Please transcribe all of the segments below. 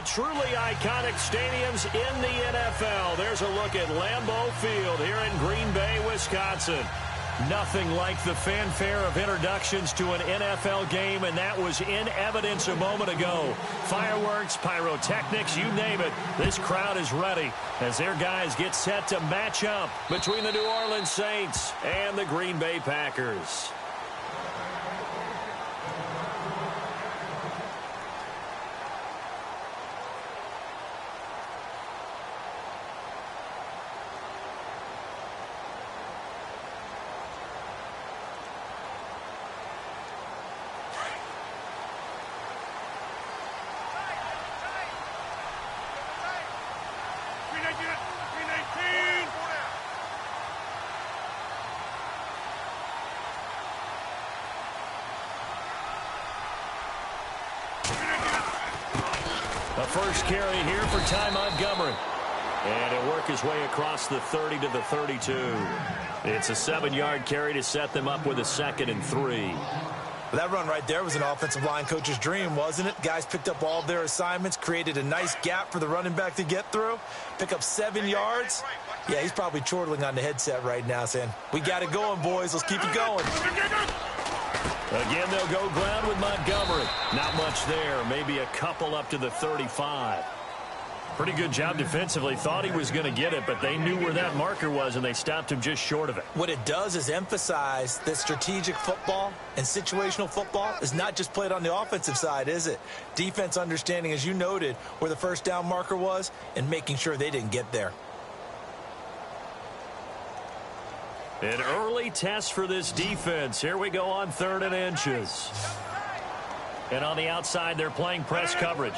truly iconic stadiums in the NFL. There's a look at Lambeau Field here in Green Bay, Wisconsin. Nothing like the fanfare of introductions to an NFL game, and that was in evidence a moment ago. Fireworks, pyrotechnics, you name it. This crowd is ready as their guys get set to match up between the New Orleans Saints and the Green Bay Packers. The first carry here for Ty Montgomery. And it'll work his way across the 30 to the 32. It's a 7-yard carry to set them up with a 2nd and 3. That run right there was an offensive line coach's dream, wasn't it? Guys picked up all their assignments, created a nice gap for the running back to get through, pick up 7 yards. Yeah, he's probably chortling on the headset right now saying, we got it going, boys. Let's keep it going. Again, they'll go ground with Montgomery. Not much there. Maybe a couple up to the 35. Pretty good job defensively. Thought he was going to get it, but they knew where that marker was, and they stopped him just short of it. What it does is emphasize that strategic football and situational football is not just played on the offensive side, is it? Defense understanding, as you noted, where the first down marker was and making sure they didn't get there. An early test for this defense. Here we go on 3rd and inches. And on the outside, they're playing press coverage.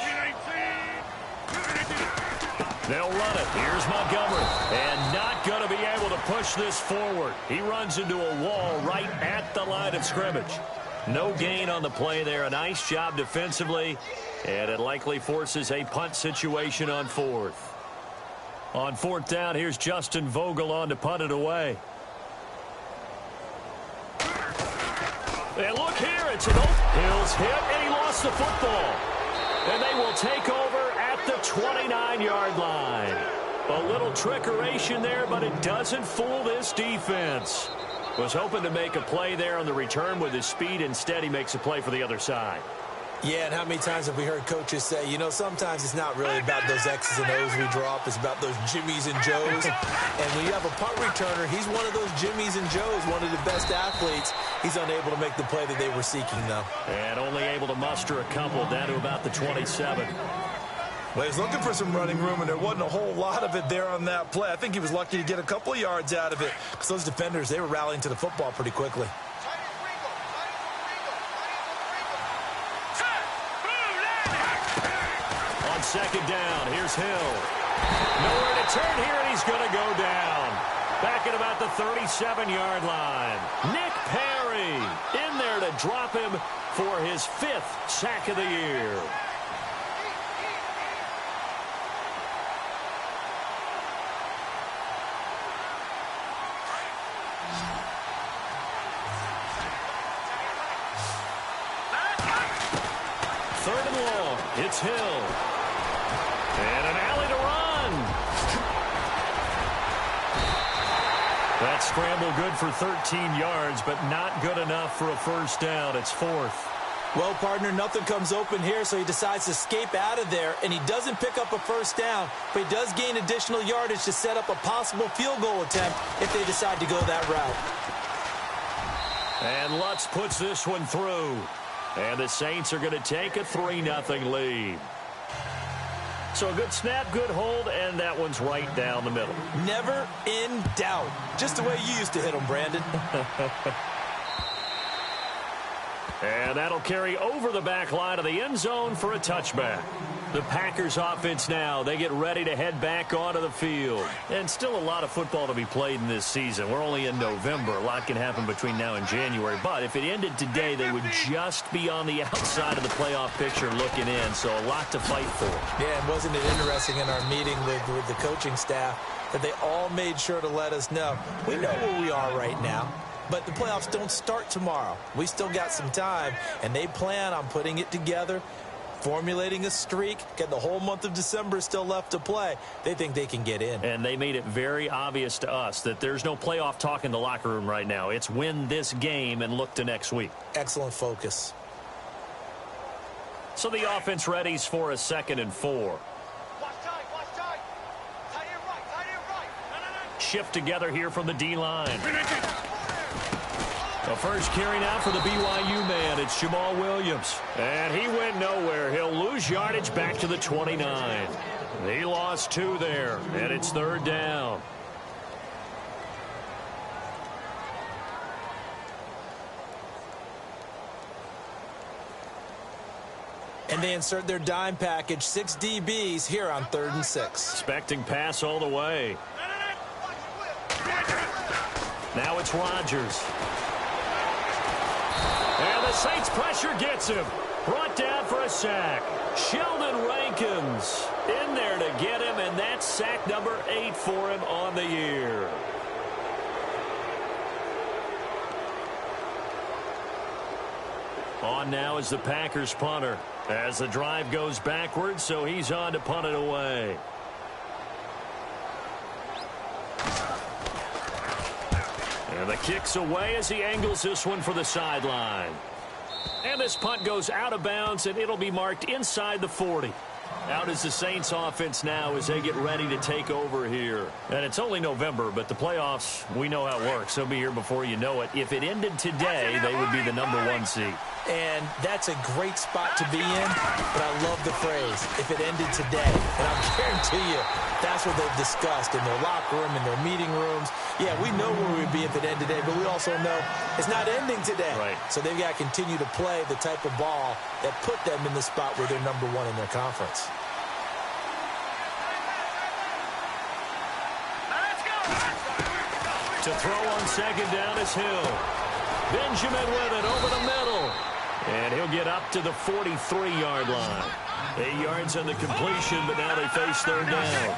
They'll run it. Here's Montgomery. And not going to be able to push this forward. He runs into a wall right at the line of scrimmage. No gain on the play there. A nice job defensively. And it likely forces a punt situation on 4th. On 4th down, here's Justin Vogel on to punt it away. And look here, it's an Hill's hit, and he lost the football. And they will take over at the 29-yard line. A little trickeration there, but it doesn't fool this defense. Was hoping to make a play there on the return with his speed. Instead, he makes a play for the other side. Yeah, and how many times have we heard coaches say, you know, sometimes it's not really about those X's and O's we drop. It's about those Jimmies and Joes. And when you have a punt returner, he's one of those Jimmies and Joes, one of the best athletes. He's unable to make the play that they were seeking, though. And only able to muster a couple down to about the 27. Well, he was looking for some running room, and there wasn't a whole lot of it there on that play. I think he was lucky to get a couple of yards out of it because those defenders, they were rallying to the football pretty quickly. On 2nd down, here's Hill. Nowhere to turn here, and he's going to go down. Back at about the 37-yard line. Nick Perry in there to drop him for his 5th sack of the year. Third and long. It's Hill. And an alley to run. That scramble good for 13 yards, but not good enough for a first down. It's 4th. Well, partner, nothing comes open here, so he decides to escape out of there, and he doesn't pick up a first down, but he does gain additional yardage to set up a possible field goal attempt if they decide to go that route. And Lutz puts this one through. And the Saints are going to take a 3-0 lead. So a good snap, good hold, and that one's right down the middle. Never in doubt. Just the way you used to hit them, Brandon. And that'll carry over the back line of the end zone for a touchback. The Packers offense now, they get ready to head back onto the field. And still a lot of football to be played in this season. We're only in November. A lot can happen between now and January. But if it ended today, they would just be on the outside of the playoff picture looking in. So a lot to fight for. Yeah, and wasn't it interesting in our meeting with the coaching staff that they all made sure to let us know, we know where we are right now. But the playoffs don't start tomorrow. We still got some time, and they plan on putting it together formulating a streak, get the whole month of December still left to play. They think they can get in. And they made it very obvious to us that there's no playoff talk in the locker room right now. It's win this game and look to next week. Excellent focus. So the offense readies for a 2nd and 4. Shift together here from the D-line. The first carry now for the BYU man. It's Jamal Williams. And he went nowhere. He'll lose yardage back to the 29. He lost 2 there, and it's 3rd down. And they insert their dime package, 6 DBs here on 3rd and 6. Expecting pass all the way. Now it's Rodgers. And the Saints pressure gets him. Brought down for a sack. Sheldon Rankins in there to get him, and that's sack number 8 for him on the year. On now is the Packers punter as the drive goes backwards, so he's on to punt it away. And the kick's away as he angles this one for the sideline. And this punt goes out of bounds, and it'll be marked inside the 40. Out is the Saints offense now as they get ready to take over here. And it's only November, but the playoffs, we know how it works. They'll be here before you know it. If it ended today, they would be the number 1 seed. And that's a great spot to be in, but I love the phrase, if it ended today. And I'll guarantee you, that's what they've discussed in their locker room, in their meeting rooms. Yeah, we know where we'd be if it ended today, but we also know it's not ending today. Right. So they've got to continue to play the type of ball that put them in the spot where they're number 1 in their conference. To throw on 2nd down is Hill. Benjamin with it over the middle. And he'll get up to the 43-yard line. 8 yards on the completion, but now they face 3rd down.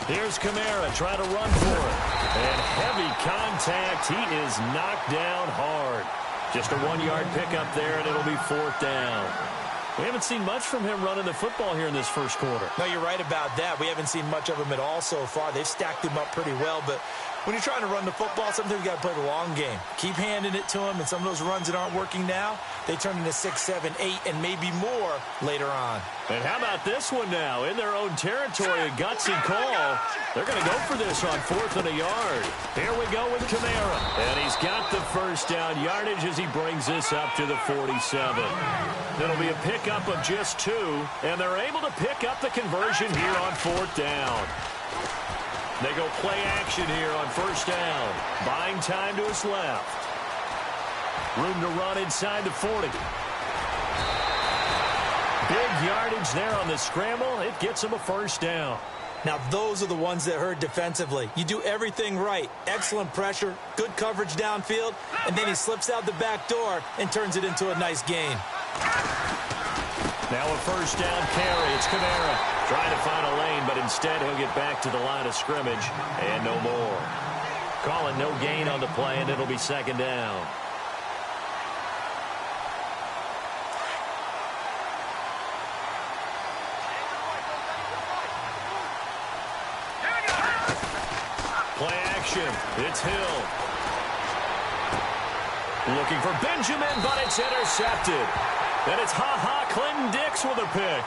Here's Kamara trying to run for it. And heavy contact. He is knocked down hard. Just a 1-yard pickup there, and it'll be 4th down. We haven't seen much from him running the football here in this first quarter. No, you're right about that. We haven't seen much of him at all so far. They've stacked him up pretty well, but when you're trying to run the football, sometimes you got to play the long game. Keep handing it to him, and some of those runs that aren't working now, they turn into 6, 7, 8, and maybe more later on. And how about this one now? In their own territory, a gutsy call. They're going to go for this on 4th and a yard. Here we go with Kamara. And he's got the first down yardage as he brings this up to the 47. It'll be a pickup of just 2, and they're able to pick up the conversion here on 4th down. They go play action here on 1st down. Buying time to his left. Room to run inside the 40. Big yardage there on the scramble. It gets him a 1st down. Now, those are the ones that hurt defensively. You do everything right. Excellent pressure, good coverage downfield, and then he slips out the back door and turns it into a nice gain. Now a 1st down carry. It's Kamara trying to find a lane, but instead he'll get back to the line of scrimmage and no more. Calling no gain on the play, and it'll be 2nd down. Play action. It's Hill. Looking for Benjamin, but it's intercepted. And it's Clinton Dix with a pick.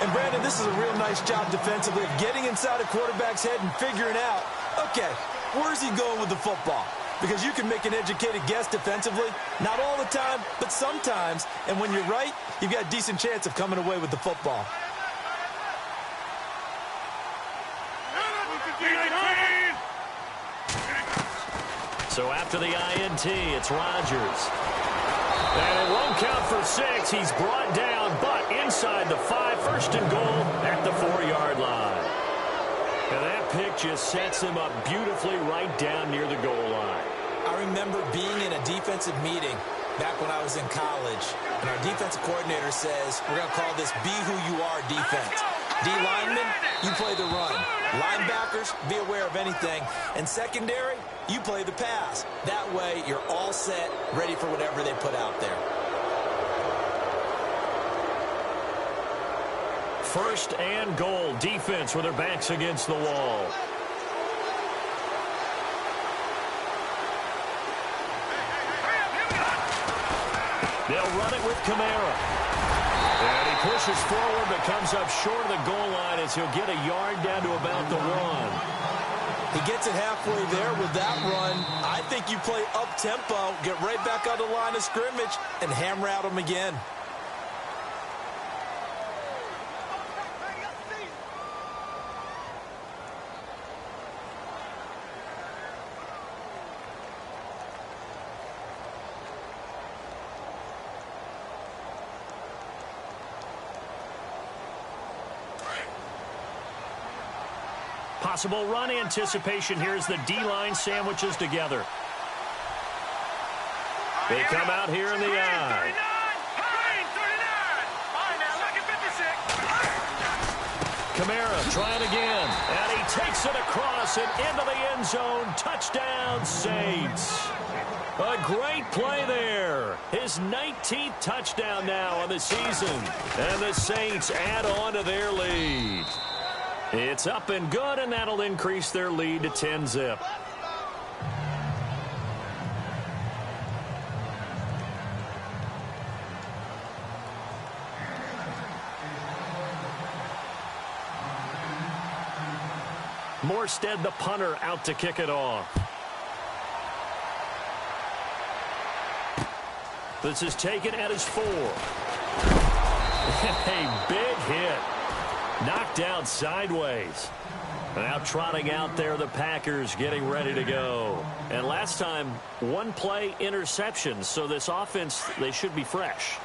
And, Brandon, this is a real nice job defensively of getting inside a quarterback's head and figuring out, okay, where's he going with the football? Because you can make an educated guess defensively. Not all the time, but sometimes. And when you're right, you've got a decent chance of coming away with the football. So after the INT, it's Rodgers. And it won't count for 6. He's brought down, but inside the 5, 1st and goal at the 4-yard line. And that pick just sets him up beautifully right down near the goal line. I remember being in a defensive meeting back when I was in college, and our defensive coordinator says, we're going to call this Be Who You Are defense. D linemen, you play the run. Linebackers, be aware of anything. And secondary, you play the pass. That way, you're all set, ready for whatever they put out there. First and goal, defense with their backs against the wall. They'll run it with Kamara. And he pushes forward but comes up short of the goal line as he'll get a yard down to about the 1. He gets it halfway there with that run. I think you play up-tempo, get right back on the line of scrimmage, and hammer out him again. Possible run anticipation here as the D-line sandwiches together. They come out here in the I. Kamara trying again, and he takes it across and into the end zone. Touchdown, Saints. A great play there. His 19th touchdown now on the season. And the Saints add on to their lead. It's up and good, and that'll increase their lead to 10-zip. Morstead, the punter, out to kick it off. This is taken at his 4. A big hit. Knocked out sideways. Now trotting out there, the Packers getting ready to go. And last time, one play interception. So this offense, they should be fresh.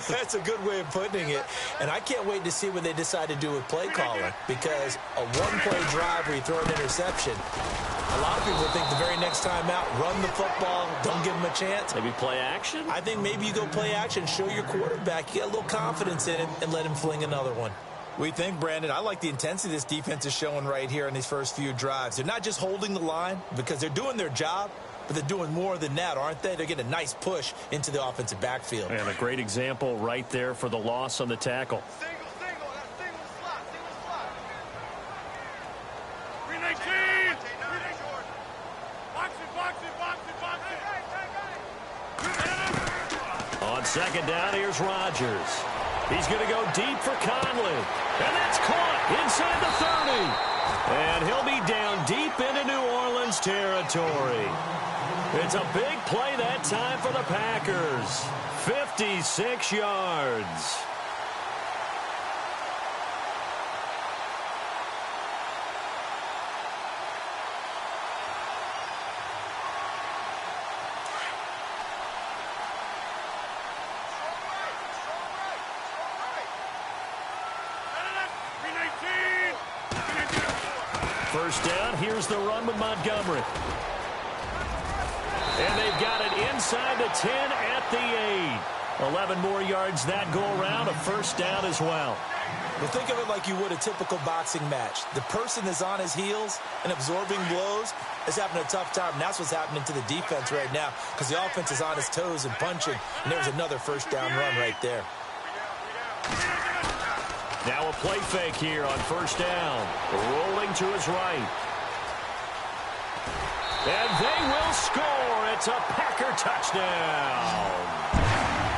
That's a good way of putting it. And I can't wait to see what they decide to do with play calling. Because a one-play drive where you throw an interception, a lot of people think the very next time out, run the football, don't give them a chance. Maybe play action? I think maybe you go play action, show your quarterback, you get a little confidence in him, and let him fling another one. We think, Brandon, I like the intensity this defense is showing right here in these first few drives. They're not just holding the line because they're doing their job, but they're doing more than that, aren't they? They're getting a nice push into the offensive backfield. And a great example right there for the loss on the tackle. Single slot. 319. Box it. On second down, here's Rodgers. He's going to go deep for Conley. And that's caught inside the 30. And he'll be down deep into New Orleans territory. It's a big play that time for the Packers. 56 yards. First down, here's the run with Montgomery. And they've got it inside the 10 at the 8. 11 more yards that go around, a first down as well. Well, think of it like you would a typical boxing match. The person is on his heels and absorbing blows is having a tough time, and that's what's happening to the defense right now because the offense is on his toes and punching, and there's another first down run right there. Now a play fake here on first down. Rolling to his right. And they will score. It's a Packer touchdown.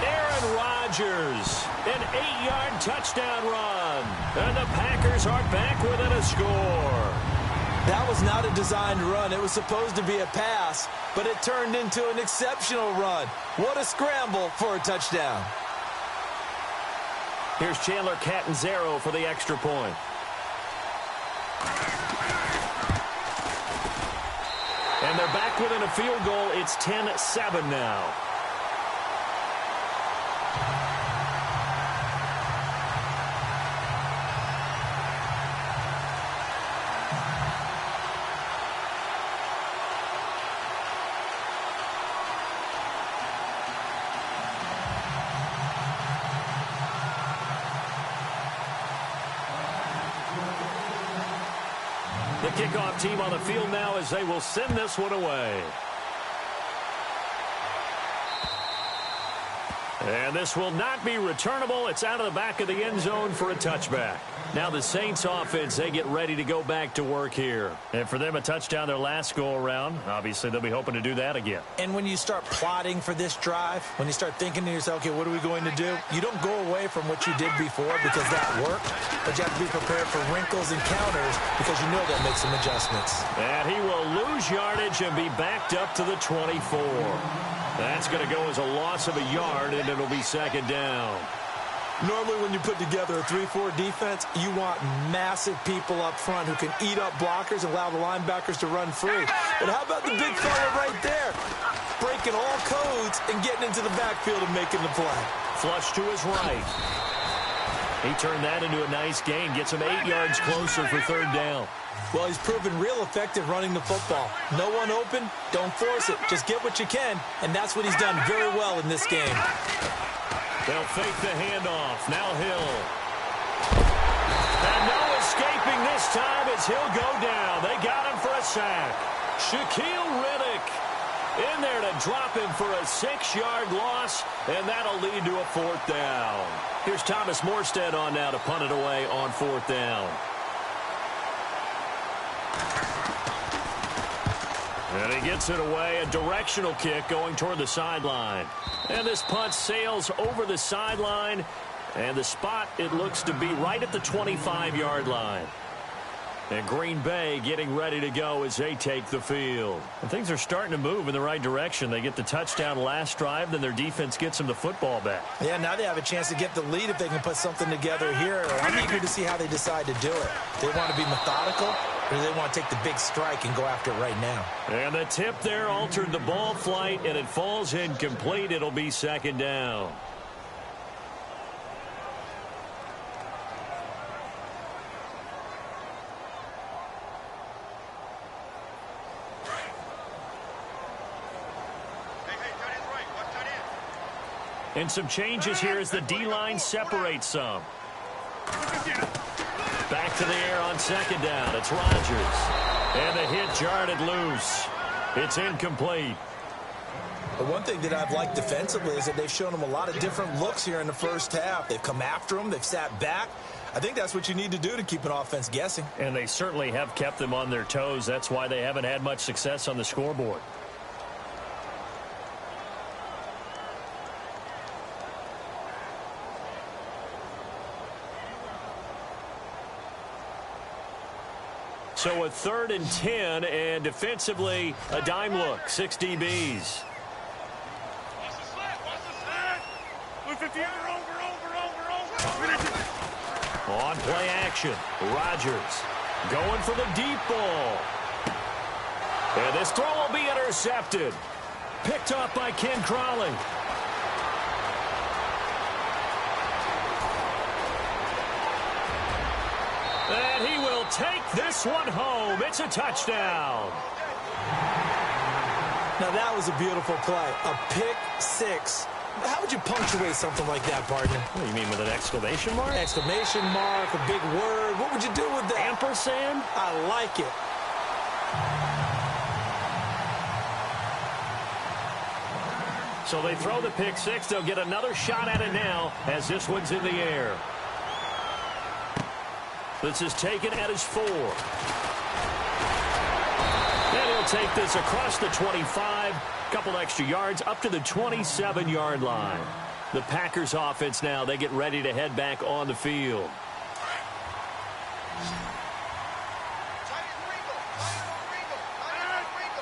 Aaron Rodgers, an 8-yard touchdown run. And the Packers are back within a score. That was not a designed run. It was supposed to be a pass, but it turned into an exceptional run. What a scramble for a touchdown. Here's Chandler Catanzaro for the extra point. And they're back within a field goal. It's 10-7 now. kickoff team on the field now as they will send this one away. And this will not be returnable. It's out of the back of the end zone for a touchback. Now the Saints offense, they get ready to go back to work here. And for them, a touchdown their last go-around. Obviously, they'll be hoping to do that again. And when you start plotting for this drive, when you start thinking to yourself, okay, what are we going to do? You don't go away from what you did before because that worked. But you have to be prepared for wrinkles and counters because you know they'll make some adjustments. And he will lose yardage and be backed up to the 24. That's going to go as a loss of a yard, and it'll be second down. Normally when you put together a 3-4 defense, you want massive people up front who can eat up blockers and allow the linebackers to run free. But how about the big fella right there? Breaking all codes and getting into the backfield and making the play. Flush to his right. He turned that into a nice gain. Gets him 8 yards closer for third down. Well, he's proven real effective running the football. No one open, don't force it. Just get what you can, and that's what he's done very well in this game. They'll fake the handoff. Now Hill. And no escaping this time as Hill go down. They got him for a sack. Shaquille Riddick in there to drop him for a 6-yard loss, and that'll lead to a fourth down. Here's Thomas Morstead on now to punt it away on fourth down. And he gets it away, a directional kick going toward the sideline. And this punt sails over the sideline, and the spot, it looks to be right at the 25-yard line. And Green Bay getting ready to go as they take the field. And things are starting to move in the right direction. They get the touchdown last drive, then their defense gets them the football back. Yeah, now they have a chance to get the lead if they can put something together here. I'm eager to see how they decide to do it. They want to be methodical, or do they want to take the big strike and go after it right now? And the tip there altered the ball flight, and it falls incomplete. It'll be second down. And some changes here as the D-line separates some. Back to the air on second down. It's Rodgers. And the hit jarred it loose. It's incomplete. But one thing that I've liked defensively is that they've shown them a lot of different looks here in the first half. They've come after them. They've sat back. I think that's what you need to do to keep an offense guessing. And they certainly have kept them on their toes. That's why they haven't had much success on the scoreboard. So a 3rd and 10, and defensively, a dime look, 6 DBs. On play action, Rodgers going for the deep ball. And this throw will be intercepted. Picked off by Ken Crawley. And he will take this one home. It's a touchdown. Now that was a beautiful play. A pick six. How would you punctuate something like that, partner? What do you mean, with an exclamation mark? Exclamation mark, a big word. What would you do with that? Ampersand? I like it. So they throw the pick six. They'll get another shot at it now as this one's in the air. This is taken at his 4. And he'll take this across the 25. Couple extra yards up to the 27-yard line. The Packers offense now, they get ready to head back on the field.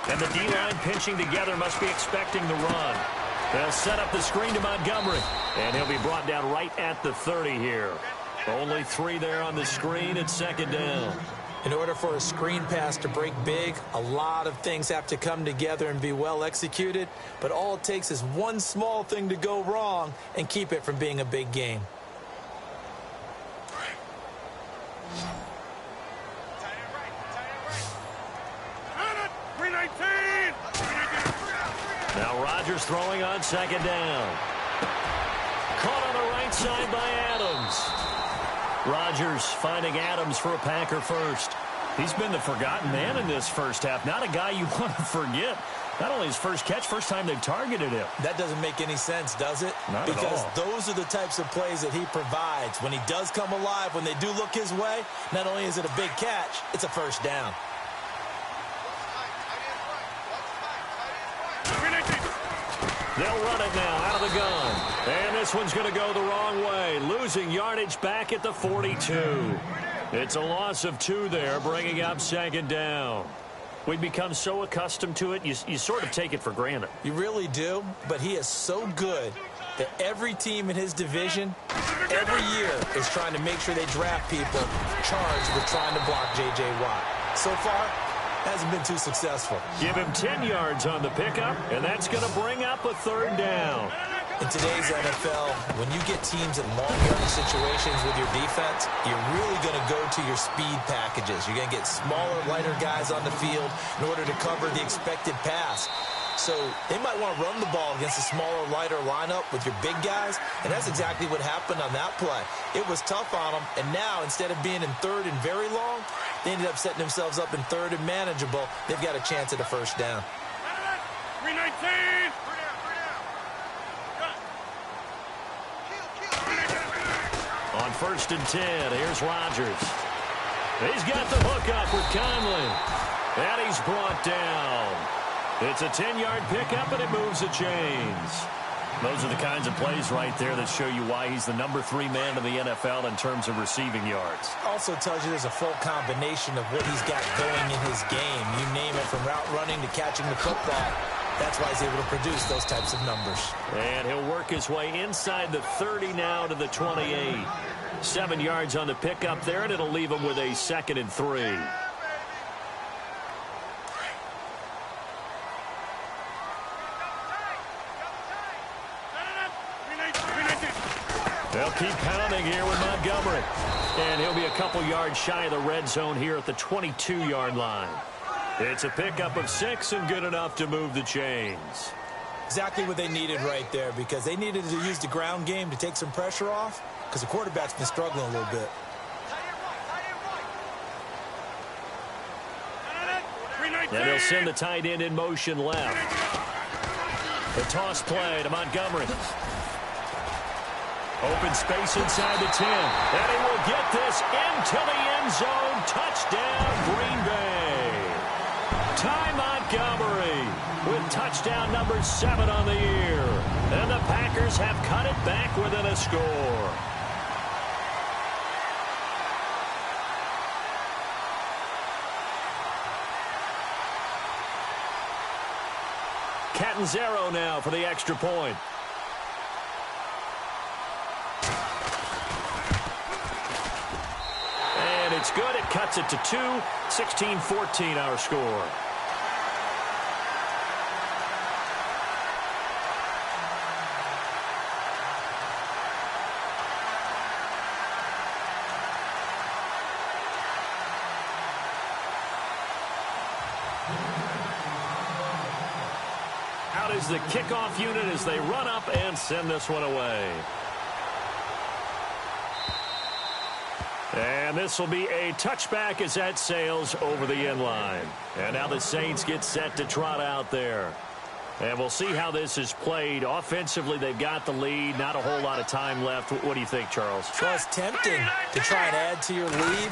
And the D-line pinching together, must be expecting the run. They'll set up the screen to Montgomery. And he'll be brought down right at the 30 here. Only 3 there on the screen. It's second down. In order for a screen pass to break big, a lot of things have to come together and be well executed. But all it takes is one small thing to go wrong and keep it from being a big game. Now Rodgers throwing on second down. Caught on the right side by Adams. Rodgers finding Adams for a Packer first. He's been the forgotten man in this first half. Not a guy you want to forget. Not only his first catch, first time they've targeted him. That doesn't make any sense, does it? Not at all. Because those are the types of plays that he provides. When he does come alive, when they do look his way, not only is it a big catch, it's a first down. They'll run it now out of the gun. And this one's going to go the wrong way. Losing yardage back at the 42. It's a loss of 2 there, bringing up second down. We've become so accustomed to it, you sort of take it for granted. You really do, but he is so good that every team in his division, every year, is trying to make sure they draft people charged with trying to block J.J. Watt. So far, hasn't been too successful. Give him 10 yards on the pickup, and that's going to bring up a third down. In today's NFL, when you get teams in long yardage situations with your defense, you're really going to go to your speed packages. You're going to get smaller, lighter guys on the field in order to cover the expected pass. So they might want to run the ball against a smaller, lighter lineup with your big guys, and that's exactly what happened on that play. It was tough on them, and now instead of being in third and very long, they ended up setting themselves up in third and manageable. They've got a chance at a first down. 319. On 1st and 10, here's Rodgers. He's got the hook up with Conley. And he's brought down. It's a 10-yard pickup, and it moves the chains. Those are the kinds of plays right there that show you why he's the number 3 man in the NFL in terms of receiving yards. Also tells you there's a full combination of what he's got going in his game. You name it, from route running to catching the football. That's why he's able to produce those types of numbers. And he'll work his way inside the 30 now to the 28. 7 yards on the pickup there, and it'll leave him with a 2nd and 3. They'll keep pounding here with Montgomery. And he'll be a couple yards shy of the red zone here at the 22-yard line. It's a pickup of 6 and good enough to move the chains. Exactly what they needed right there, because they needed to use the ground game to take some pressure off, because the quarterback's been struggling a little bit. And they'll send the tight end in motion left. The toss play to Montgomery. Open space inside the 10. And he will get this into the end zone. Touchdown, Green Bay. Ty Montgomery with touchdown number 7 on the year. And the Packers have cut it back within a score. Catanzaro now for the extra point. And it's good. It cuts it to 2. 16-14 our score. Out is the kickoff unit as they run up and send this one away. And this will be a touchback as that sails over the end line. And now the Saints get set to trot out there. And we'll see how this is played. Offensively, they've got the lead. Not a whole lot of time left. What do you think, Charles? Well, it's tempting to try and add to your lead,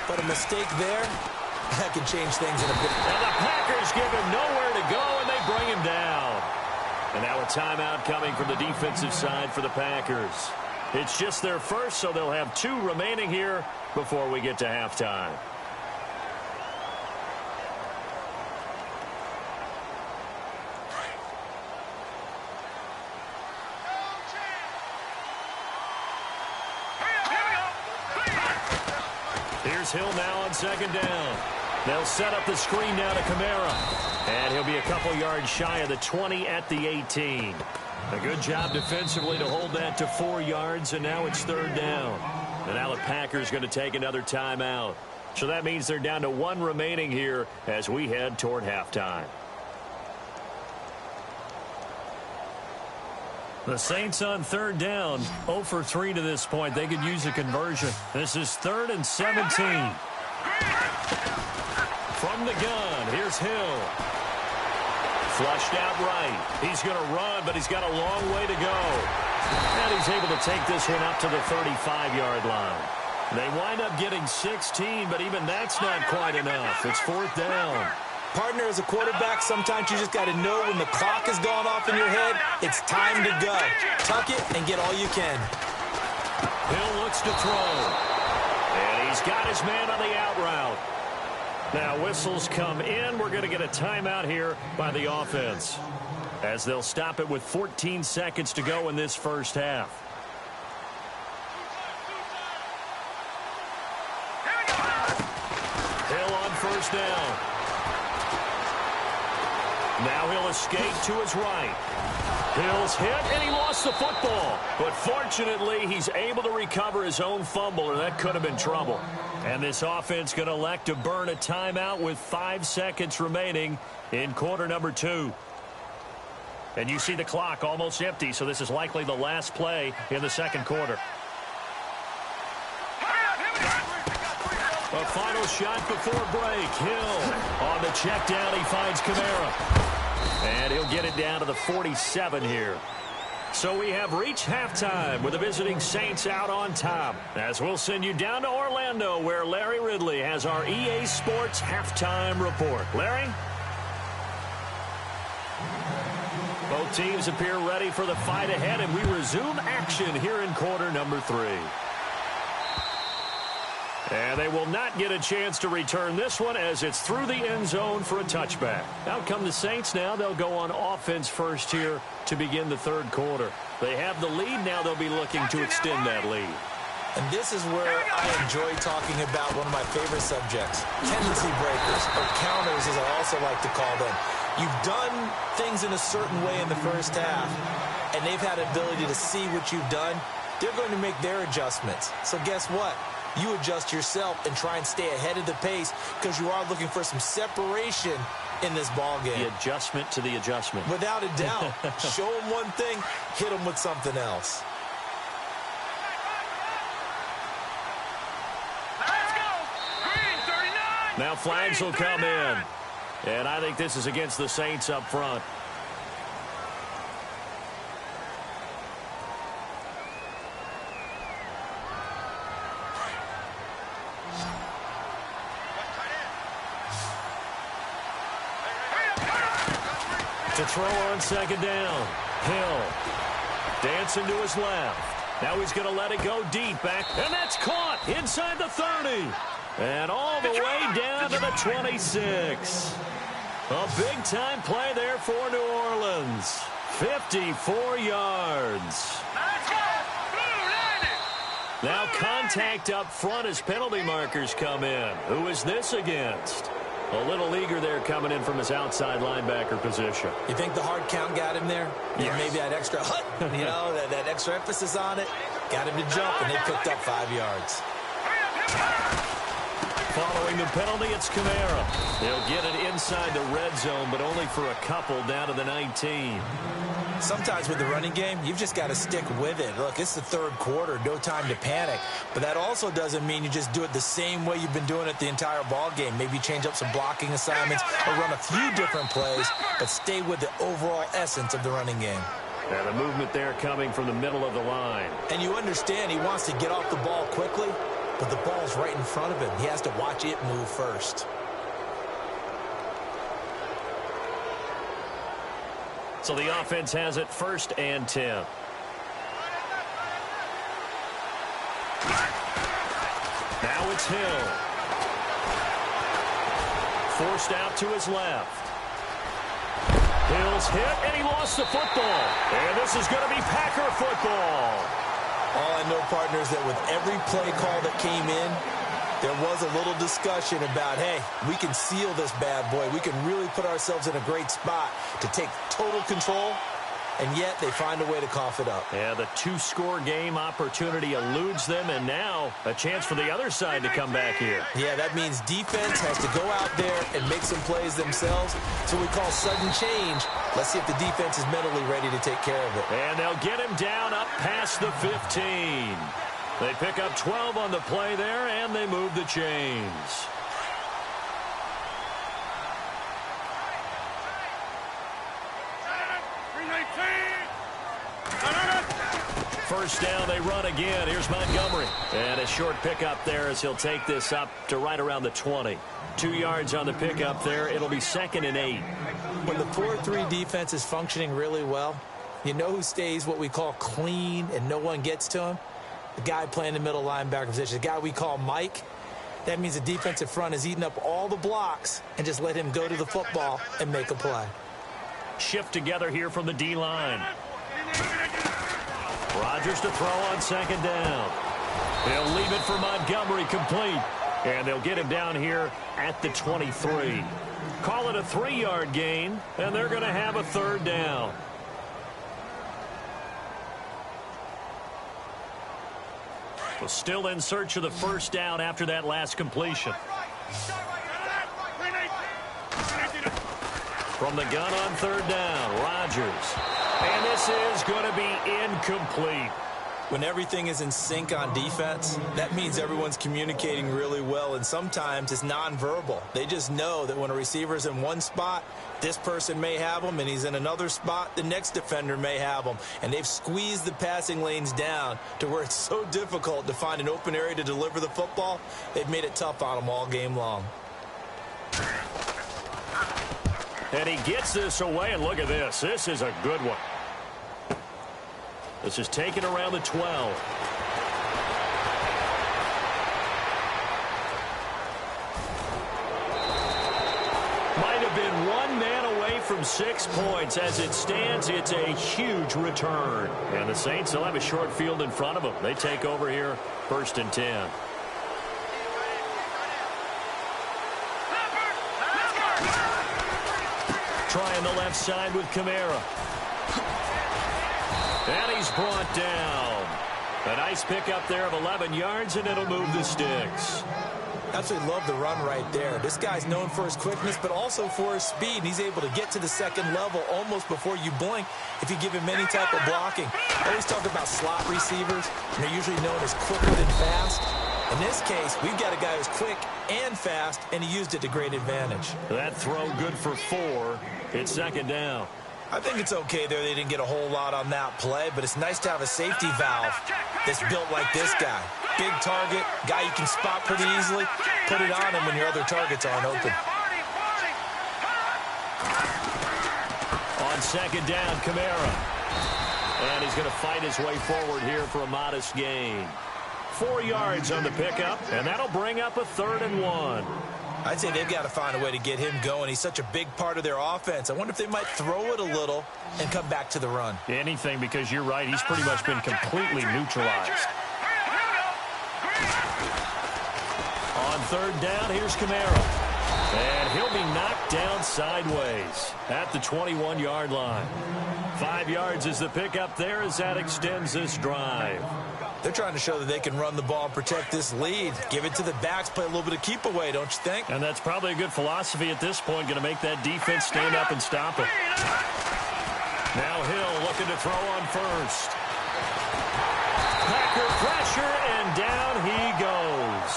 but a mistake there, that can change things in a bit. And the Packers give him nowhere to go, and they bring him down. And now a timeout coming from the defensive side for the Packers. It's just their first, so they'll have 2 remaining here before we get to halftime. Here's Hill now on 2nd down. They'll set up the screen now to Kamara. And he'll be a couple yards shy of the 20 at the 18. A good job defensively to hold that to 4 yards, and now it's 3rd down. And now the Packers going to take another timeout. So that means they're down to 1 remaining here as we head toward halftime. The Saints on 3rd down, 0 for 3 to this point. They could use a conversion. This is 3rd and 17. From the gun, here's Hill. Flushed out right. He's going to run, but he's got a long way to go. And he's able to take this one up to the 35-yard line. They wind up getting 16, but even that's not quite enough. It's fourth down. Partner, as a quarterback, sometimes you just got to know when the clock has gone off in your head, it's time to go. Tuck it and get all you can. Hill looks to throw. And he's got his man on the out route. Now whistles come in. We're going to get a timeout here by the offense, as they'll stop it with 14 seconds to go in this first half. Hill on first down. Now he'll escape to his right. Hill's hit, and he lost the football. But fortunately, he's able to recover his own fumble, or that could have been trouble. And this offense going to elect to burn a timeout with 5 seconds remaining in quarter number 2. And you see the clock almost empty, so this is likely the last play in the second quarter. A final shot before break. Hill on the check down. He finds Kamara. And he'll get it down to the 47 here. So we have reached halftime with the visiting Saints out on top. As we'll send you down to Orlando, where Larry Ridley has our EA Sports halftime report. Larry? Both teams appear ready for the fight ahead, and we resume action here in quarter number 3. And they will not get a chance to return this one, as it's through the end zone for a touchback. Out come the Saints now. They'll go on offense first here to begin the third quarter. They have the lead. Now they'll be looking to extend that lead. And this is where I enjoy talking about one of my favorite subjects, tendency breakers, or counters as I also like to call them. You've done things in a certain way in the first half, and they've had the ability to see what you've done. They're going to make their adjustments. So guess what? You adjust yourself and try and stay ahead of the pace, because you are looking for some separation in this ball game. The adjustment to the adjustment. Without a doubt. Show them one thing, hit them with something else. Let's go. Green 39. Now flags will come in. And I think this is against the Saints up front. To throw on second down. Hill dancing to his left. Now he's going to let it go deep back. And that's caught inside the 30. And all the way down to the 26. A big-time play there for New Orleans. 54 yards. Now contact up front as penalty markers come in. Who is this against? A little eager there coming in from his outside linebacker position. You think the hard count got him there? Yes. Maybe that extra that extra emphasis on it got him to jump, and they picked up 5 yards. Following the penalty, it's Kamara. He'll get it inside the red zone, but only for a couple down to the 19. Sometimes with the running game, you've just got to stick with it. Look, it's the third quarter, no time to panic. But that also doesn't mean you just do it the same way you've been doing it the entire ball game. Maybe change up some blocking assignments or run a few different plays, but stay with the overall essence of the running game. And the movement there coming from the middle of the line. And you understand he wants to get off the ball quickly, but the ball's right in front of him. He has to watch it move first. So the offense has it first and 10. Now it's Hill. Forced out to his left. Hill's hit, and he lost the football. And this is going to be Packer football. All I know, partners, that with every play call that came in, there was a little discussion about, hey, we can seal this bad boy. We can really put ourselves in a great spot to take total control, and yet they find a way to cough it up. Yeah, the two-score game opportunity eludes them, and now a chance for the other side to come back here. Yeah, that means defense has to go out there and make some plays themselves. So we call sudden change. Let's see if the defense is mentally ready to take care of it. And they'll get him down up past the 15. They pick up 12 on the play there, and they move the chains. first down, they run again. Here's Montgomery. And a short pickup there as he'll take this up to right around the 20. 2 yards on the pickup there. It'll be 2nd and 8. When the 4-3 defense is functioning really well, you know who stays what we call clean and no one gets to him? The guy playing the middle linebacker position, the guy we call Mike. That means the defensive front has eaten up all the blocks and just let him go to the football and make a play. Shift together here from the D-line. Rodgers to throw on 2nd down. He'll leave it for Montgomery, complete. And they'll get him down here at the 23. Call it a 3-yard gain, and they're going to have a 3rd down. Well, still in search of the first down after that last completion. From the gun on 3rd down, Rodgers. And this is going to be incomplete. When everything is in sync on defense, that means everyone's communicating really well, and sometimes it's nonverbal. They just know that when a receiver's in one spot, this person may have him, and he's in another spot, the next defender may have him. And they've squeezed the passing lanes down to where it's so difficult to find an open area to deliver the football. They've made it tough on them all game long. And he gets this away, and look at this. This is a good one. This is taken around the 12. Might have been one man away from 6 points. As it stands, it's a huge return. And the Saints will have a short field in front of them. They take over here, 1st and 10. Trying the left side with Kamara. And he's brought down. A nice pickup there of 11 yards, and it'll move the sticks. Absolutely love the run right there. This guy's known for his quickness, but also for his speed. And he's able to get to the 2nd level almost before you blink if you give him any type of blocking. I always talk about slot receivers, and they're usually known as quicker than fast. In this case, we've got a guy who's quick and fast, and he used it to great advantage. That throw good for 4. It's 2nd down. I think it's okay there. They didn't get a whole lot on that play, but it's nice to have a safety valve that's built like this guy. Big target, guy you can spot pretty easily. Put it on him when your other targets aren't open. On 2nd down, Kamara. And he's going to fight his way forward here for a modest gain. 4 yards on the pickup, and that'll bring up a 3rd and 1. I'd say they've got to find a way to get him going. He's such a big part of their offense. I wonder if they might throw it a little and come back to the run. Anything, because you're right. He's pretty much been completely neutralized. On 3rd down, here's Kamara. And he'll be knocked down sideways at the 21-yard line. 5 yards is the pickup there as that extends this drive. They're trying to show that they can run the ball and protect this lead. Give it to the backs, play a little bit of keep away, don't you think? And that's probably a good philosophy at this point, going to make that defense stand up and stop it. Now Hill looking to throw on 1st. Packer pressure, and down he goes.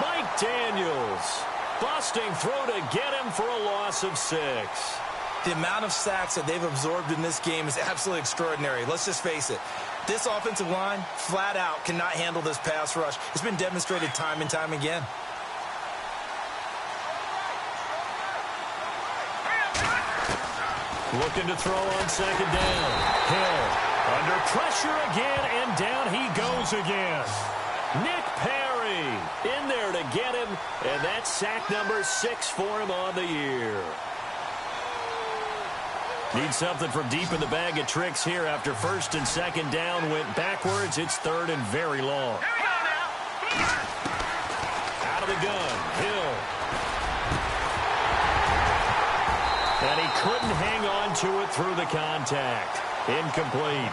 Mike Daniels busting through to get him for a loss of 6. The amount of sacks that they've absorbed in this game is absolutely extraordinary. Let's just face it. This offensive line, flat out, cannot handle this pass rush. It's been demonstrated time and time again. Looking to throw on 2nd down. Hill under pressure again, and down he goes again. Nick Perry in there to get him, and that's sack number 6 for him on the year. Need something from deep in the bag of tricks here after 1st and 2nd down went backwards. It's 3rd and very long. Out of the gun, Hill. And he couldn't hang on to it through the contact. Incomplete.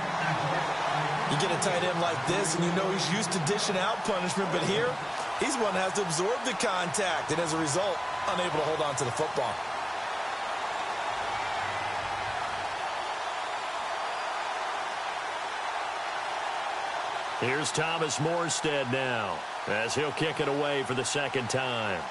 You get a tight end like this, and you know he's used to dishing out punishment, but here, he's one that has to absorb the contact, and as a result, unable to hold on to the football. Here's Thomas Morstead now, as he'll kick it away for the 2nd time.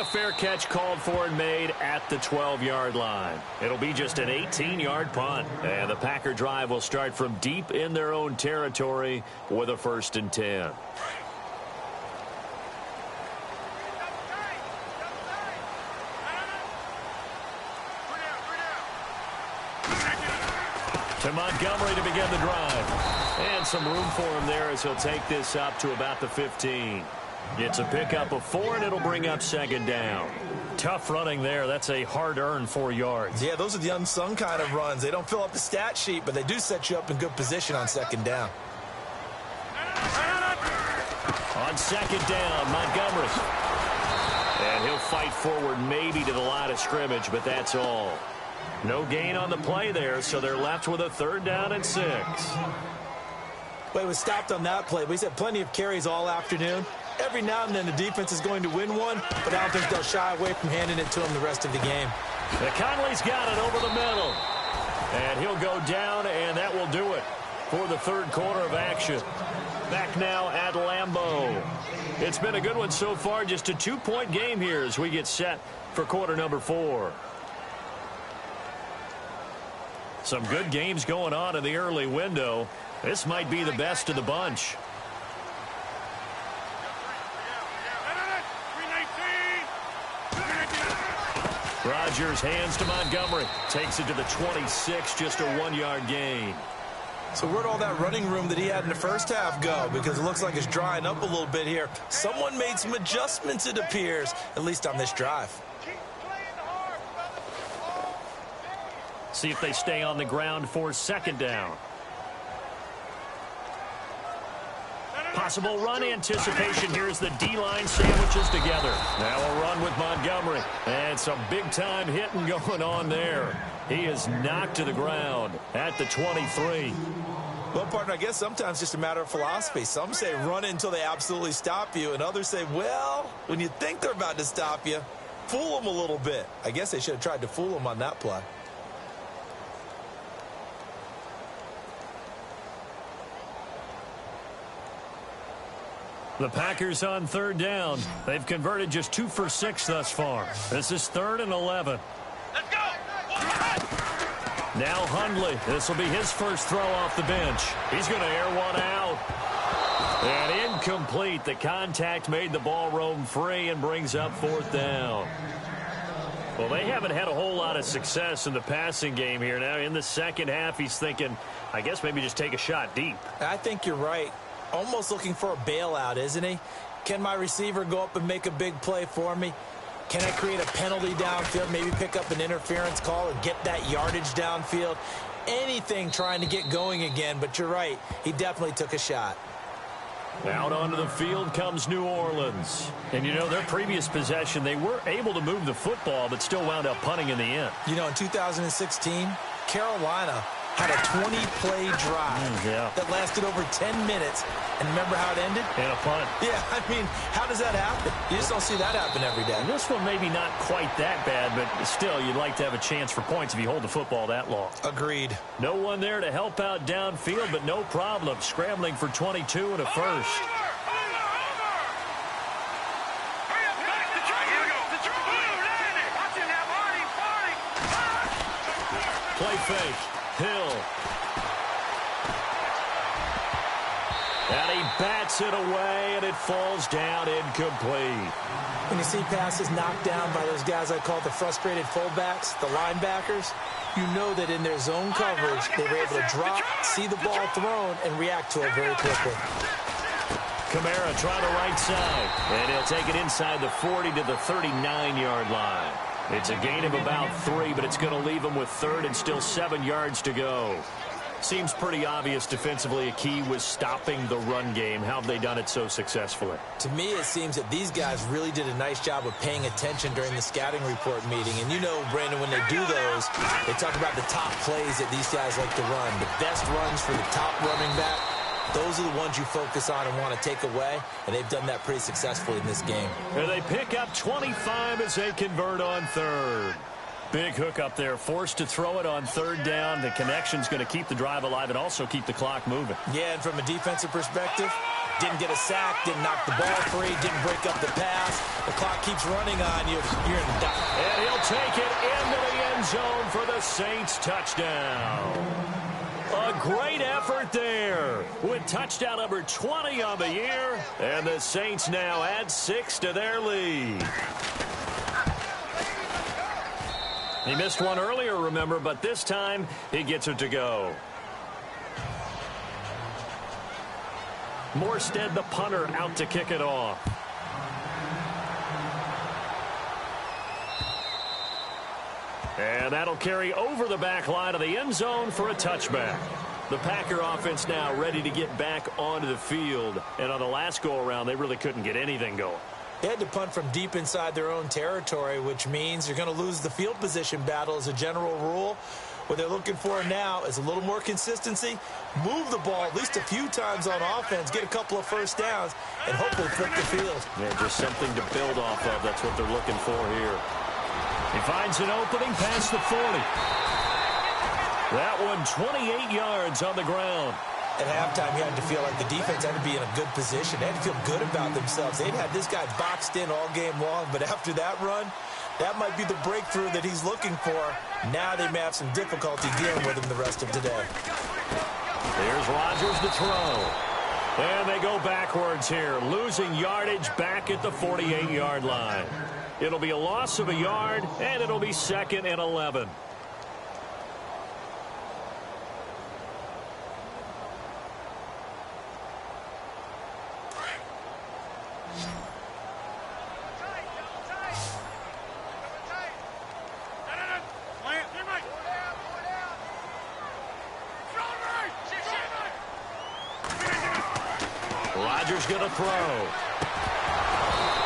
a fair catch called for and made at the 12-yard line. It'll be just an 18-yard punt. And the Packer drive will start from deep in their own territory with a 1st and 10. To Montgomery to begin the drive. And some room for him there as he'll take this up to about the 15. It's a pickup of 4, and it'll bring up 2nd down. Tough running there. That's a hard-earned 4 yards. Yeah, those are the unsung kind of runs. They don't fill up the stat sheet, but they do set you up in good position on 2nd down. On 2nd down, Montgomery. And he'll fight forward maybe to the line of scrimmage, but that's all. No gain on the play there, so they're left with a 3rd down and 6. Well, he was stopped on that play, but he's had plenty of carries all afternoon. Every now and then the defense is going to win one, but I don't think they'll shy away from handing it to him the rest of the game. Conley's got it over the middle. And he'll go down, and that will do it for the 3rd quarter of action. Back now at Lambeau. It's been a good one so far, just a 2-point game here as we get set for quarter number 4. Some good games going on in the early window. This might be the best of the bunch. Rodgers hands to Montgomery. Takes it to the 26, just a 1-yard gain. So where'd all that running room that he had in the first half go? Because it looks like it's drying up a little bit here. Someone made some adjustments, it appears, at least on this drive. See if they stay on the ground for 2nd down. Possible run anticipation here as the D-line sandwiches together. Now a run with Montgomery. And some big-time hitting going on there. He is knocked to the ground at the 23. Well, partner, I guess sometimes it's just a matter of philosophy. Some say run until they absolutely stop you, and others say, well, when you think they're about to stop you, fool them a little bit. I guess they should have tried to fool them on that play. The Packers on 3rd down. They've converted just 2 for 6 thus far. This is 3rd and 11. Let's go. Now Hundley. This will be his first throw off the bench. He's going to air one out. And incomplete. The contact made the ball roam free and brings up 4th down. Well, they haven't had a whole lot of success in the passing game here. Now in the second half, he's thinking, I guess maybe just take a shot deep. I think you're right. Almost looking for a bailout, isn't he? Can my receiver go up and make a big play for me? Can I create a penalty downfield, maybe pick up an interference call and get that yardage downfield? Anything trying to get going again, but you're right. He definitely took a shot. Out onto the field comes New Orleans. And, you know, their previous possession, they were able to move the football, but still wound up punting in the end. You know, in 2016, Carolina had a 20-play drive that lasted over 10 minutes. And remember how it ended? And a punt. Yeah, I mean, how does that happen? You just don't see that happen every day. And this one maybe not quite that bad, but still, you'd like to have a chance for points if you hold the football that long. Agreed. No one there to help out downfield, but no problem. Scrambling for 22 and a first. Play fake. Hill. And he bats it away, and it falls down incomplete. When you see passes knocked down by those guys I call the frustrated fullbacks, the linebackers, you know that in their zone coverage, they were able to drop, see the ball thrown, and react to it very quickly. Kamara trying the right side, and he'll take it inside the 40 to the 39-yard line. It's a gain of about 3, but it's going to leave him with 3rd and still 7 yards to go. Seems pretty obvious defensively a key was stopping the run game. How have they done it so successfully? To me, it seems that these guys really did a nice job of paying attention during the scouting report meeting. And you know, Brandon, when they do those, they talk about the top plays that these guys like to run. The best runs for the top running back. Those are the ones you focus on and want to take away, and they've done that pretty successfully in this game. And they pick up 25 as they convert on 3rd. Big hook up there, forced to throw it on 3rd down. The connection's going to keep the drive alive and also keep the clock moving. Yeah, and from a defensive perspective, Didn't get a sack, didn't knock the ball free, didn't break up the pass. The clock keeps running on you. You're in doubt. And he'll take it into the end zone for the Saints touchdown. A great effort there with touchdown number 20 on the year. And the Saints now add 6 to their lead. He missed one earlier, remember, but this time he gets it to go. Morstead, the punter, out to kick it off. And that'll carry over the back line of the end zone for a touchback. The Packer offense now ready to get back onto the field. And on the last go-around, they really couldn't get anything going. They had to punt from deep inside their own territory, which means you're going to lose the field position battle as a general rule. What they're looking for now is a little more consistency, move the ball at least a few times on offense, get a couple of first downs, and hopefully flip the field. Yeah, just something to build off of. That's what they're looking for here. He finds an opening past the 40. That one 28 yards on the ground. At halftime, you had to feel like the defense had to be in a good position. They had to feel good about themselves. They'd had this guy boxed in all game long, but after that run, that might be the breakthrough that he's looking for. Now they may have some difficulty dealing with him the rest of today. Here's Rodgers to throw. And they go backwards here, losing yardage back at the 48-yard line. It'll be a loss of a yard, and it'll be 2nd and 11. Rodgers going to throw.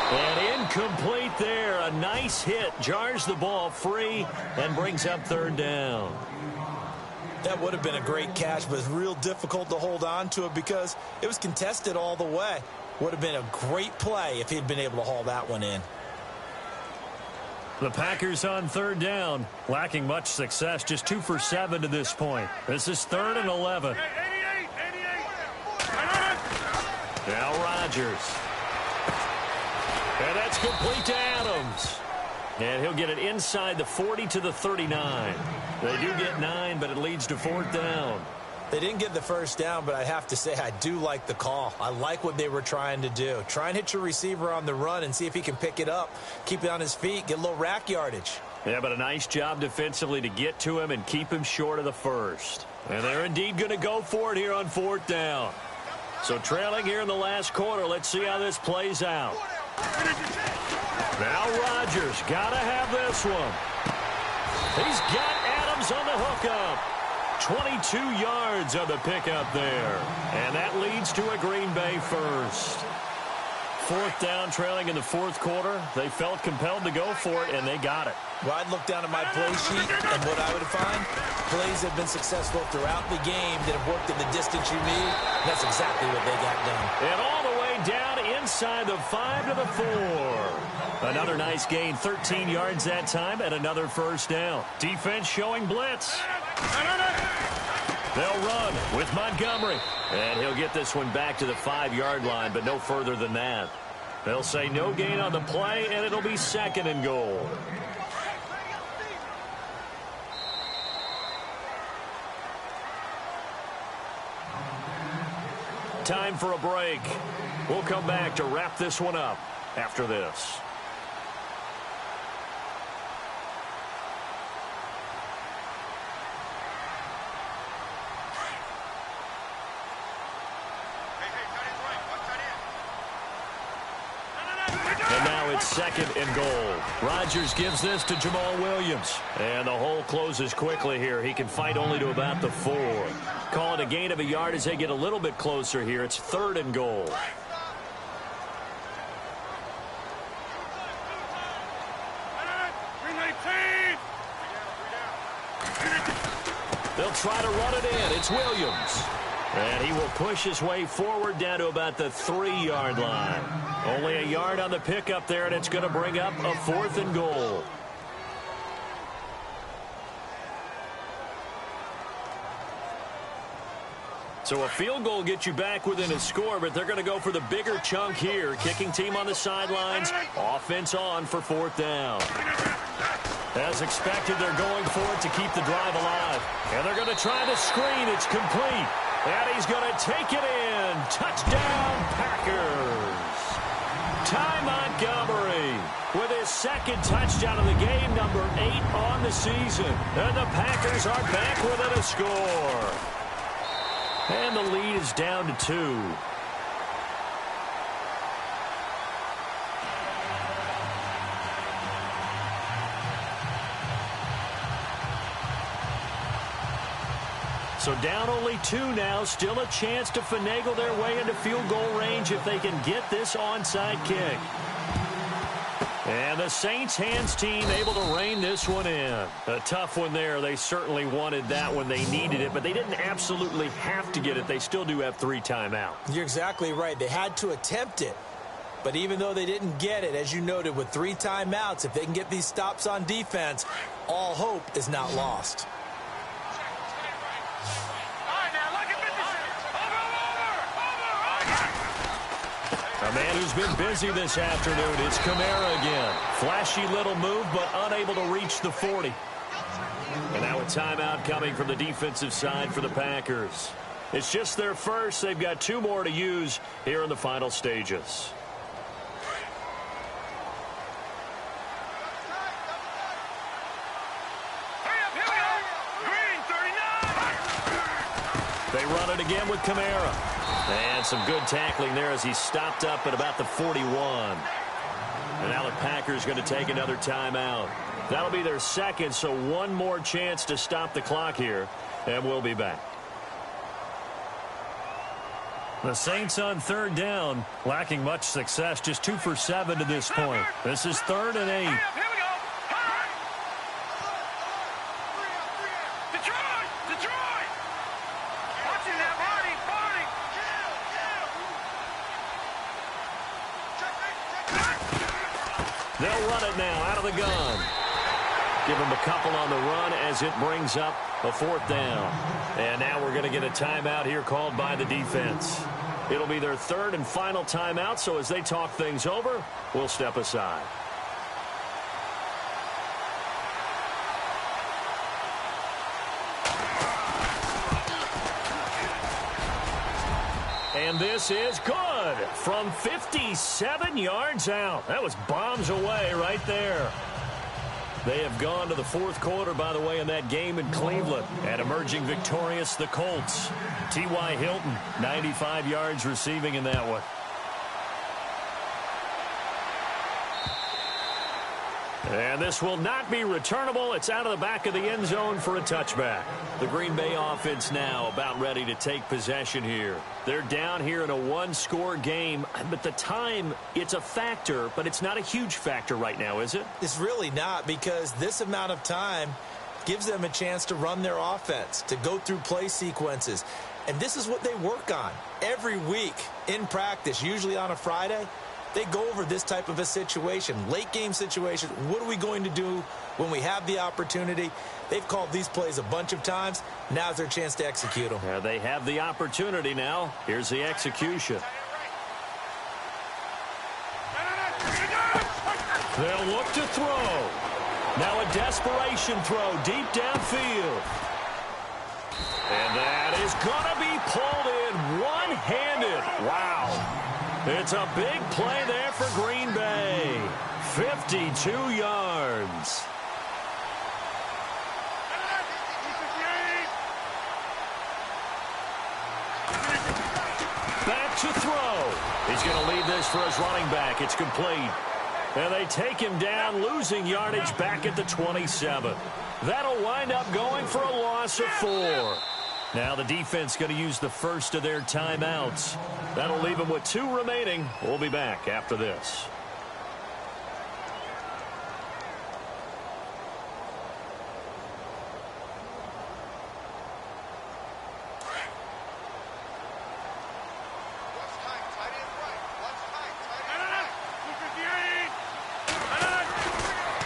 And incomplete there. A nice hit. Jars the ball free and brings up 3rd down. That would have been a great catch, but it's real difficult to hold on to it because it was contested all the way. Would have been a great play if he'd been able to haul that one in. The Packers on 3rd down, lacking much success, just 2 for 7 to this point. This is 3rd and 11. Now Rodgers. And that's complete to Adams. And he'll get it inside the 40 to the 39. They do get 9, but it leads to 4th down. They didn't get the first down, but I have to say I do like the call. I like what they were trying to do. Try and hit your receiver on the run and see if he can pick it up, keep it on his feet, get a little rack yardage. Yeah, but a nice job defensively to get to him and keep him short of the first. And they're indeed going to go for it here on 4th down. So trailing here in the last quarter, let's see how this plays out. Now Rodgers got to have this one. He's got Adams on the hookup. 22 yards on the pickup there. And that leads to a Green Bay first. 4th down, trailing in the 4th quarter. They felt compelled to go for it, and they got it. Well, I'd look down at my play sheet, and what I would find, plays have been successful throughout the game that have worked in the distance you need. That's exactly what they got done. And all the way down inside the 5 to the 4. Another nice gain, 13 yards that time, and another first down. Defense showing blitz. They'll run with Montgomery. And he'll get this one back to the 5-yard line, but no further than that. They'll say no gain on the play, and it'll be 2nd and goal. Time for a break. We'll come back to wrap this one up after this. And now it's 2nd and goal. Rodgers gives this to Jamal Williams. And the hole closes quickly here. He can fight only to about the 4. Call it a gain of a yard as they get a little bit closer here. It's 3rd and goal. They'll try to run it in. It's Williams. And he will push his way forward down to about the 3-yard line. Only a yard on the pickup there, and it's going to bring up a 4th and goal. So a field goal gets you back within a score, but they're going to go for the bigger chunk here. Kicking team on the sidelines, offense on for 4th down. As expected, they're going for it to keep the drive alive. And they're going to try the screen. It's complete. And he's going to take it in. Touchdown, Packers. Ty Montgomery with his 2nd touchdown of the game, number 8 on the season. And the Packers are back within a score. And the lead is down to 2. So down only 2 now. Still a chance to finagle their way into field goal range if they can get this onside kick. And the Saints hands team able to rein this one in. A tough one there. They certainly wanted that when they needed it, but they didn't absolutely have to get it. They still do have 3 timeouts. You're exactly right. They had to attempt it. But even though they didn't get it, as you noted, with 3 timeouts, if they can get these stops on defense, all hope is not lost. A man who's been busy this afternoon, it's Kamara again. Flashy little move, but unable to reach the 40. And now a timeout coming from the defensive side for the Packers. It's just their first. They've got 2 more to use here in the final stages. They run it again with Kamara. And some good tackling there as he stopped up at about the 41. And now the Packers going to take another timeout. That'll be their 2nd, so 1 more chance to stop the clock here. And we'll be back. The Saints on 3rd down, lacking much success, just 2 for 7 to this point. This is 3rd and 8. They'll run it now out of the gun. Give them a couple on the run as it brings up a 4th down. And now we're going to get a timeout here called by the defense. It'll be their 3rd and final timeout, so as they talk things over, we'll step aside. And this is good from 57 yards out. That was bombs away right there. They have gone to the 4th quarter, by the way, in that game in Cleveland. And emerging victorious, the Colts. T.Y. Hilton, 95 yards receiving in that one. And this will not be returnable. It's out of the back of the end zone for a touchback. The Green Bay offense now about ready to take possession here. They're down here in a 1-score game, but the time, it's a factor, but it's not a huge factor right now, is it? It's really not, because this amount of time gives them a chance to run their offense, to go through play sequences. And this is what they work on every week in practice, usually on a Friday. They go over this type of a situation, late game situation. What are we going to do when we have the opportunity? They've called these plays a bunch of times. Now's their chance to execute them. Yeah, they have the opportunity now. Here's the execution. They'll look to throw. Now a desperation throw deep downfield. And that is going to be pulled in one-handed. Wow. It's a big play there for Green Bay. 52 yards. Back to throw. He's going to lead this for his running back. It's complete. And they take him down, losing yardage back at the 27. That'll wind up going for a loss of 4. Now the defense going to use the first of their timeouts. That'll leave them with 2 remaining. We'll be back after this.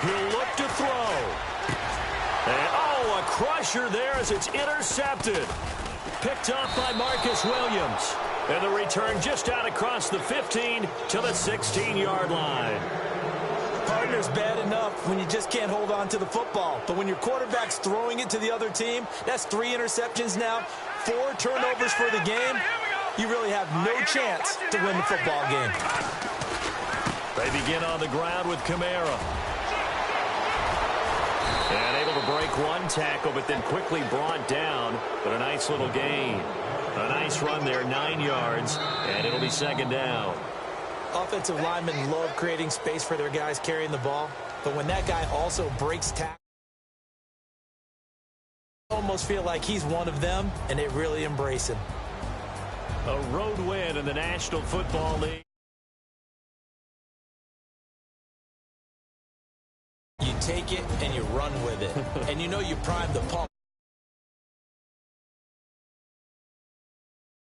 He'll look to throw. And, oh, a crusher there as it's intercepted. Picked off by Marcus Williams. And the return just out across the 15 to the 16-yard line. Partner's bad enough when you just can't hold on to the football. But when your quarterback's throwing it to the other team, that's 3 interceptions now, 4 turnovers for the game. You really have no chance to win the football game. They begin on the ground with Kamara. And able to break one tackle, but then quickly brought down. But a nice little gain. A nice run there, 9 yards, and it'll be second down. Offensive linemen love creating space for their guys carrying the ball, but when that guy also breaks tackle, I almost feel like he's one of them, and they really embrace him. A road win in the National Football League. You take it and you run with it, and you know you prime the pump.